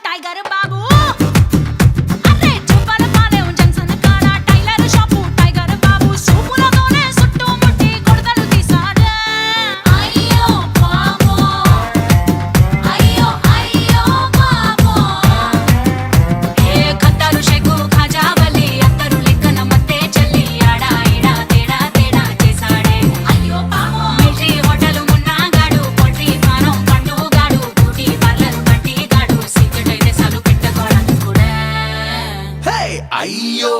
tiger బాబు అరే చూపాల Palem junction కాడ tailor shop tiger బాబు సూపులతోనే చుట్టుముట్టి కొడతలు తీసాడే అయ్యో బాబో అయ్యో అయ్యో బాబో ఏ ఖద్దారు షేకు ఖాజా వలి అత్తరు లెక్కన మత్తే చల్లి ఆడా ఈడా తేడా తేడా చేసాడే అయ్యో బాబో మిలిటరీ హోటల్ మున్నాగాడు పోల్ట్రీ ఫారం పండుగాడు బ్యూటీ పార్లర్ పట్టిగాడు సిగరెట్ అయితే సాలు పెట్టుకోవడానికి కూడా Hey, అయ్యో